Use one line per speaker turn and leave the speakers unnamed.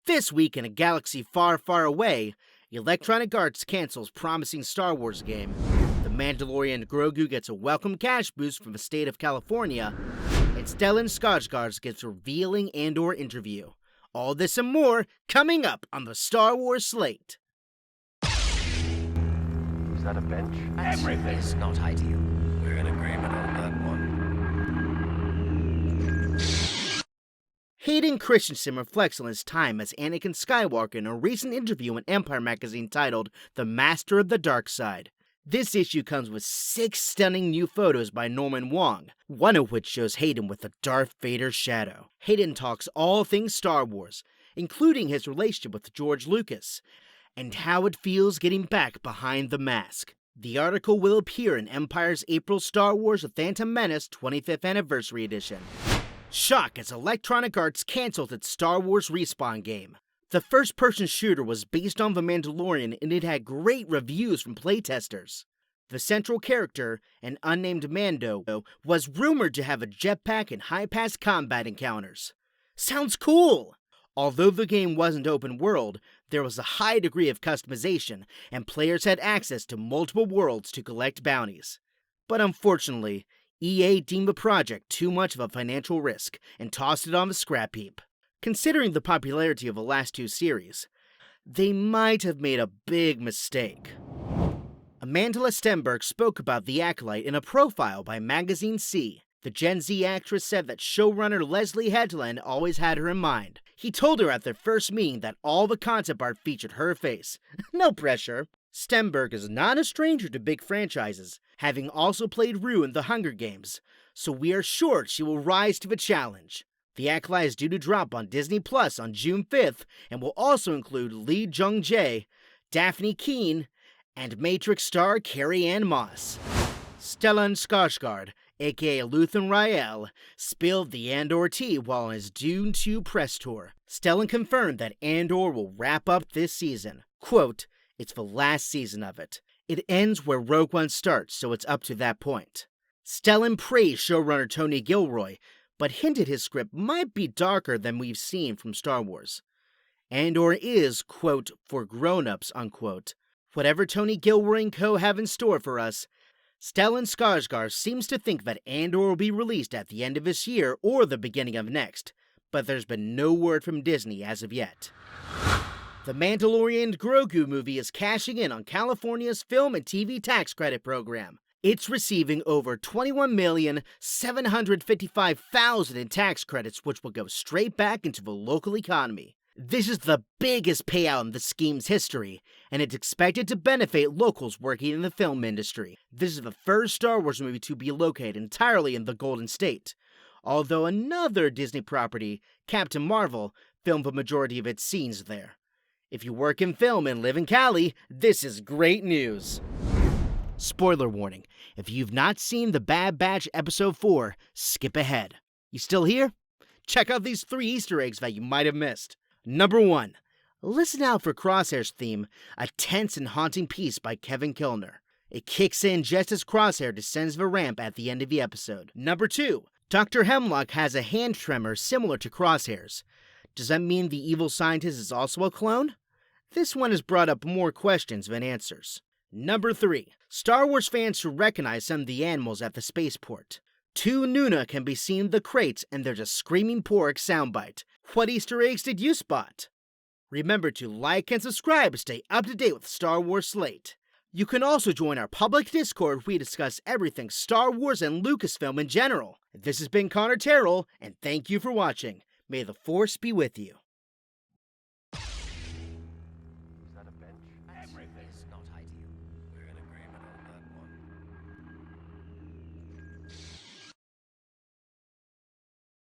This week in a galaxy far, far away, Electronic Arts cancels promising Star Wars game, the Mandalorian Grogu gets a welcome cash boost from the state of California, and Stellan Skarsgård gets a revealing Andor interview. All this and more coming up on the Star Wars Slate.
Is that a bench?
Everything is not high to you.
We're in agreement on that one.
Hayden Christensen reflects on his time as Anakin Skywalker in a recent interview in Empire magazine titled The Master of the Dark Side. This issue comes with 6 stunning new photos by Norman Wong, one of which shows Hayden with a Darth Vader shadow. Hayden talks all things Star Wars, including his relationship with George Lucas, and how it feels getting back behind the mask. The article will appear in Empire's April Star Wars The Phantom Menace 25th Anniversary Edition. Shock as Electronic Arts canceled its Star Wars Respawn game. The first-person shooter was based on The Mandalorian and it had great reviews from playtesters. The central character, an unnamed Mando, was rumored to have a jetpack and high-pass combat encounters. Sounds cool! Although the game wasn't open world, there was a high degree of customization, and players had access to multiple worlds to collect bounties. But unfortunately, EA deemed the project too much of a financial risk and tossed it on the scrap heap. Considering the popularity of the last 2 series, they might have made a big mistake. Amanda Stenberg spoke about The Acolyte in a profile by Magazine C. The Gen Z actress said that showrunner Leslie Headland always had her in mind. He told her at their first meeting that all the concept art featured her face. No pressure. Stenberg is not a stranger to big franchises, having also played Rue in The Hunger Games, so we are sure she will rise to the challenge. The Acolyte is due to drop on Disney Plus on June 5th and will also include Lee Jung-jae, Daphne Keane, and Matrix star Carrie-Anne Moss. Stellan Skarsgård, aka Luthen Rael, spilled the Andor tea while on his Dune 2 press tour. Stellan confirmed that Andor will wrap up this season. Quote, "It's the last season of it. It ends where Rogue One starts, so it's up to that point." Stellan praised showrunner Tony Gilroy, but hinted his script might be darker than we've seen from Star Wars. Andor is, quote, for grown-ups, unquote. Whatever Tony Gilroy and co. have in store for us, Stellan Skarsgård seems to think that Andor will be released at the end of this year or the beginning of next, but there's been no word from Disney as of yet. The Mandalorian Grogu movie is cashing in on California's film and TV tax credit program. It's receiving over $21,755,000 in tax credits, which will go straight back into the local economy. This is the biggest payout in the scheme's history, and it's expected to benefit locals working in the film industry. This is the first Star Wars movie to be located entirely in the Golden State, although another Disney property, Captain Marvel, filmed the majority of its scenes there. If you work in film and live in Cali, this is great news. Spoiler warning, if you've not seen The Bad Batch Episode 4, skip ahead. You still here? Check out these 3 Easter eggs that you might have missed. Number 1. Listen out for Crosshair's theme, a tense and haunting piece by Kevin Kilner. It kicks in just as Crosshair descends the ramp at the end of the episode. Number 2. Dr. Hemlock has a hand tremor similar to Crosshair's. Does that mean the evil scientist is also a clone? This one has brought up more questions than answers. Number 3. Star Wars fans should recognize some of the animals at the spaceport. 2 Nuna can be seen in the crates, and there's a screaming pork soundbite. What Easter eggs did you spot? Remember to like and subscribe to stay up to date with Star Wars Slate. You can also join our public Discord where we discuss everything Star Wars and Lucasfilm in general. This has been Connor Terrell, and thank you for watching. May the Force be with you.